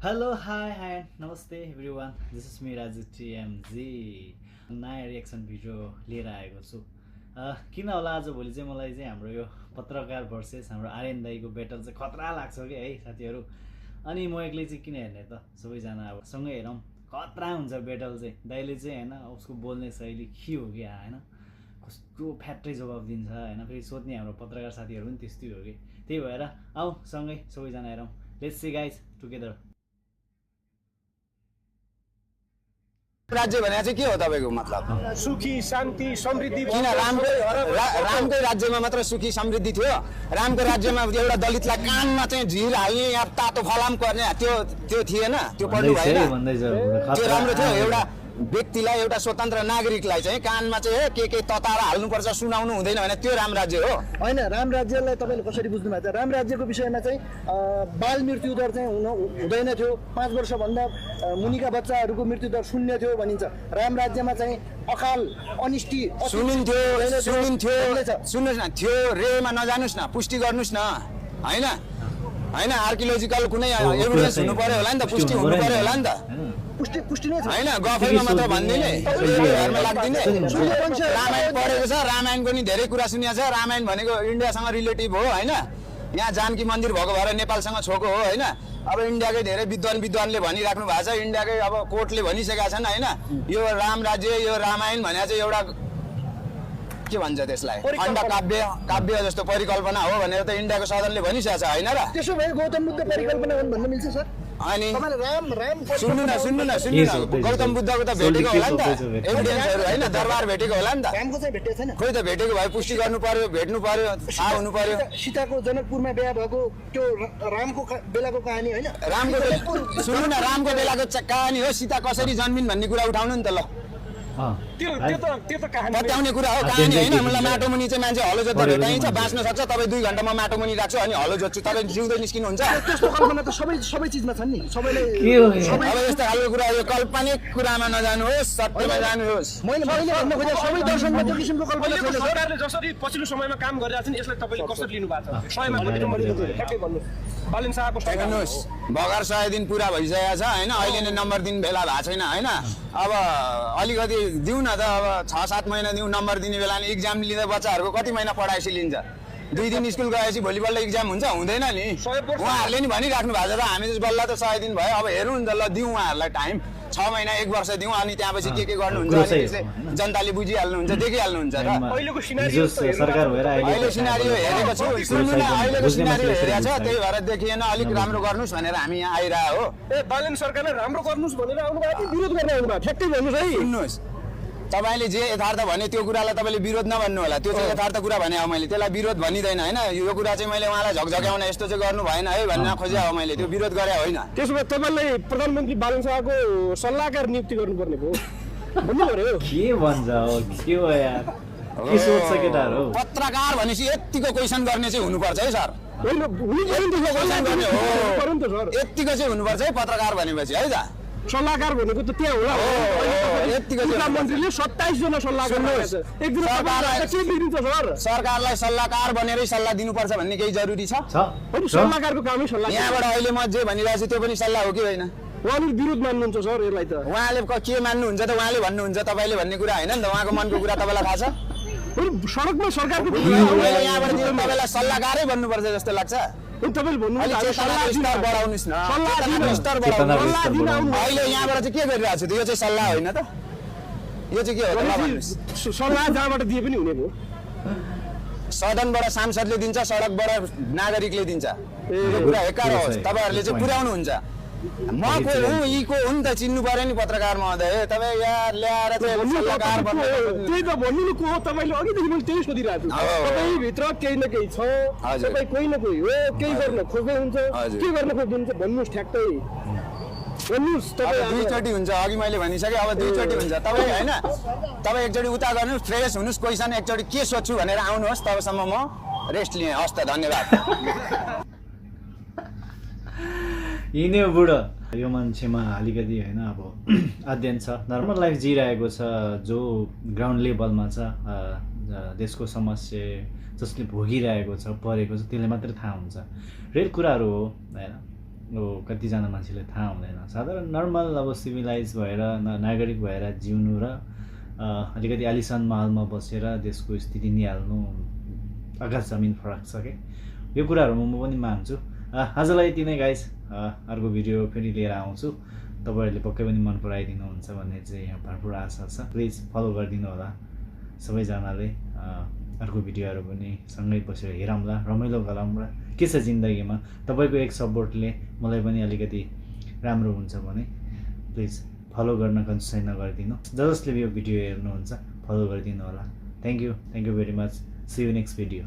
Hello hi नमस्ते everyone this is me Raju टिएमजी नयाँ reaction video लिएर आएको छु। किन होला आजभोलि चाहिँ मलाई चाहिँ हाम्रो यो पत्रकार भर्सेस हाम्रो आर्यन दाईको ब्याटल चाहिँ खतरा लाग्छ कि है साथीहरू। अनि म एक्लै चाहिँ किन हेर्ने त, सबैजना अब सँगै हेरौँ, खतरा हुन्छ ब्याटल चाहिँ। दाईले चाहिँ होइन उसको बोल्ने शैली के हो कि होइन, कस्तो फ्याट्टै जवाब दिन्छ होइन। फेरि सोध्ने हाम्रो पत्रकार साथीहरू पनि त्यस्तै हो कि। त्यही भएर आऊ सँगै सबैजना हेरौँ। Let's see guys together. राज्य भने चाहिँ के हो तपाईको मतलब? सुखी शान्ति समृद्धि। किन रामकै राज्यमा मात्र सुखी समृद्धि थियो? रामको राज्यमा एउटा दलितलाई कानमा चाहिँ झिर हाल्ने या तातो फलाम गर्ने त्यो थिएन? त्यो पढ्नु भएन? त्यो राम्रो थियो? एउटा व्यक्तिलाई, एउटा स्वतन्त्र नागरिकलाई चाहिँ कानमा चाहिँ के तताएर हाल्नुपर्छ, सुनाउनु हुँदैन भने त्यो राम राज्य हो? होइन, राम राज्यलाई तपाईँले कसरी बुझ्नु भएको छ? राम राज्यको विषयमा चाहिँ बाल मृत्यु दर चाहिँ हुँदैन थियो, 5 वर्षभन्दा मुनिका बच्चाहरूको मृत्यु दर 0 थियो भनिन्छ। राम राज्यमा चाहिँ अकाल अनिष्टि सुनिन्थ्यो। सुन्नुहोस् न, थियो रेमा नजानुस् न, पुष्टि गर्नुहोस् न। होइन आर्कियोलोजिकल कुनै एभिडेन्स हुनु पर्यो होला नि त, पुष्टि हुनु पर्यो होला नि त। पुष्टि नै छ होइन, गफैमा मात्र भनिदिने, घरमा लाग्दिने। रामायण पढेको छ, रामायणको नि धेरै कुरा सुनिएको छ। रामायण भनेको इन्डियासँग रिलेटिभ हो होइन। यहाँ जानकी मन्दिर भएको भएर नेपालसँग छोएको हो होइन। अब इन्डियाकै धेरै विद्वानले भनिराख्नु भएको छ, इन्डियाकै अब कोर्टले भनिसकेका छन् होइन। यो राम राज्य, यो रामायण भने चाहिँ एउटा के भन्छ त्यसलाई, अन्डा काव्य जस्तो परिकल्पना हो भनेर त इन्डियाको सदनले भनिसकेको छ होइन र? त्यसो भए गौतम बुद्ध परिकल्पना हुन् भन्न मिल्छ सर? अनि राम सुन्नु न, गौतम बुद्धको त भेटेको होला नि त, एभिडेन्सहरू होइन, दरबार भेटेको होला नि त। रामको चाहिँ भेटेको छैन। खोइ त भेटेको भए पुष्टि गर्नु पर्यो, भेट्नु पर्यो, थाहा हुनु पर्यो। सीताको जनकपुरमा बिहा भएको त्यो रामको बेलाको कहानी होइन? सुन्नु न, रामको बेलाको कहानी हो। सीता कसरी जन्मिन् भन्ने कुरा उठाउनु नि त ल। पत्याउने कुरा हो, कहानी होइन। मलाई माटो मुनि चाहिँ मान्छे हलो जोत्दा भेटाइन्छ, बाँच्न सक्छ। तपाईँ 2 घन्टा म माटो मुनि राख्छु अनि हलो जोत्छु, तपाईँ जिउँदै निस्किनुहुन्छ? त्यस्तो कल्पना त सबै चिजमा छन् नि, सबैले। अब यस्तो खालको कुरा, यो काल्पनिक कुरामा नजानुहोस्, सत्यमा जानुहोस्। मैले भन्न खोजेँ सबै दर्शनमा त्यो किसिमको कल्पना छैन। सरकारले जसरी पछिल्लो समयमा काम गरिरहेको छ नि, यसलाई तपाईँले कसरी लिनु भएको छ? समयमा ठ्याक्कै भन्नुहोस्। बालिन शाहको हेर्नुहोस्, भर्खर 100 दिन पुरा भइसकेको छ होइन। अहिले नै नम्बर दिन भेला भएको छैन होइन। अब अलिकति दिउँ न त, अब 6-7 महिना दिउँ नम्बर दिने बेला नि। इक्जाम लिँदा बच्चाहरूको कति महिना पढाएपछि लिन्छ? 2 दिन स्कुल गएपछि भोलिपल्ट इक्जाम हुन्छ? हुँदैन नि। उहाँहरूले नि भनिराख्नु भएको छ त, हामी चाहिँ बल्ल त 100 दिन भयो, अब हेर्नु नि त ल, दिउँ उहाँहरूलाई टाइम, 6 महिना 1 वर्ष दिउँ। अनि त्यहाँपछि के गर्नुहुन्छ जनताले बुझिहाल्नुहुन्छ, देखिहाल्नुहुन्छ र। अहिलेको सिनारियो सरकार भएर अहिले सिनारियो हेरेको छु। सुन्नु न, अहिलेको सिनारियो हेरेको छ, त्यही भएर देखिएन, अलिक राम्रो गर्नुहोस् भनेर हामी यहाँ आइरह हो। बालिन सरकारले राम्रो गर्नुहोस् भनेर आउनु भएको, विरोध गर्न आउनु भएको? ठ्याक्कै भन्नुहोस् है। सुन्नुहोस्, तपाईँले जे यथार्थ भने त्यो कुरालाई तपाईँले विरोध नभन्नु होला। त्यो चाहिँ यथार्थ कुरा भने हो, मैले त्यसलाई विरोध भनिँदैन होइन। यो कुरा चाहिँ मैले उहाँलाई झकझक्याउन यस्तो चाहिँ गर्नु भएन है भन्न खोजे हो, मैले त्यो विरोध गरे होइन। त्यसो भए तपाईँले प्रधानमन्त्री बालिन शाहको सल्लाहकार नियुक्ति गर्नुपर्ने भयो भन्नु पर्यो। के भन्छ हो, के हो यार, के सोच्छ केटाहरू? पत्रकार भनेपछि यतिको क्वेसन गर्ने चाहिँ हुनुपर्छ है सर। होइन, हुनु पर्यो नि त सर, यतिको चाहिँ हुनुपर्छ है पत्रकार भनेपछि है त। सल्लाहकार भनेको त त्यहाँ होला। प्रधानमन्त्रीले 27 जना सल्लाहकार सरकारलाई सल्लाहकार बनेरै सल्लाह दिनुपर्छ भन्ने केही जरुरी छ? सल्लाहकारको कामै सल्लाह। यहाँबाट अहिले म जे भनिरहेको छु त्यो पनि सल्लाह हो कि होइन? उहाँले विरोध मान्नुहुन्छ सर यसलाई त? उहाँले के मान्नुहुन्छ त? उहाँले भन्नुहुन्छ, तपाईँले भन्ने कुरा होइन नि त। उहाँको मनको कुरा तपाईँलाई थाहा छ? सडकमा सरकारको यहाँबाट तपाईँलाई सल्लाहकारै भन्नुपर्छ जस्तो लाग्छ। तपाईँले भन्नु स्तर बढाउनुहोस् न, स्तर बढाउनु। अहिले यहाँबाट चाहिँ के गरिरहेको छु त? यो चाहिँ सल्लाह होइन त? यो चाहिँ के हो त? सल्लाह जहाँबाट दिए पनि हुने भयो। सदनबाट सांसदले दिन्छ, सडकबाट नागरिकले दिन्छ। यो कुरा हेकार होस्, तपाईँहरूले चाहिँ पुर्याउनुहुन्छ। म को हुँ, यी को हुन् त चिन्नु पर्यो नि पत्रकार महोदय। तपाईँ यहाँ ल्याएर चाहिँ सल्लाहकार बन्नु, त्यही त भन्नु नि को हो? तपाईँले अघिदेखि मैले त्यही सोधिरहेको छु। तपाईँभित्र केही न केही छ, तपाईँ कोही न कोही हो, केही गर्न खोज्दै हुन्छ, के गर्न खोज्नुहुन्छ भन्नुहोस्, ठ्याक्कै भन्नुहोस्। तपाईँ 2 चोटि हुन्छ, अघि मैले भनिसकेँ, अब 2 चोटि हुन्छ। तपाईँ होइन, तपाईँ एकचोटि उता गर्नुहोस्, फ्रेस हुनुहोस्, क्वेसन एकचोटि के सोध्छु भनेर आउनुहोस्, तबसम्म म रेस्ट लिएँ। हस् त, धन्यवाद। यिनै हो बुढो। यो मान्छेमा अलिकति होइन अब अध्ययन छ, नर्मल लाइफ जिरहेको छ, जो ग्राउन्ड लेभलमा छ, देशको समस्या जसले भोगिरहेको छ, परेको छ, त्यसले मात्रै थाहा हुन्छ। रियल कुराहरू हो होइन। कतिजना मान्छेलाई थाहा हुँदैन। साधारण नर्मल अब सिभिलाइज भएर नागरिक भएर जिउनु र अलिकति आलिसान महलमा बसेर देशको स्थिति निहाल्नु आकाश जमिन फरक छ क्या। यो कुराहरूमा म पनि मान्छु। आजलाई यति नै गाइस, अर्को भिडियो फेरि लिएर आउँछु। तपाईँहरूले पक्कै पनि मन पराइदिनुहुन्छ भन्ने चाहिँ यहाँ भरपुर आशा छ। प्लिज फलो गरिदिनु होला सबैजनाले। अर्को भिडियोहरू पनि सँगै बसेर हेरौँला, रमाइलो गरौँला। के छ जिन्दगीमा तपाईँको एक सपोर्टले मलाई पनि अलिकति राम्रो हुन्छ भने प्लिज फलो गर्न कन्सिडर नगरिदिनु। जसले यो भिडियो हेर्नुहुन्छ फलो गरिदिनु होला। Thank you very much. See you next video.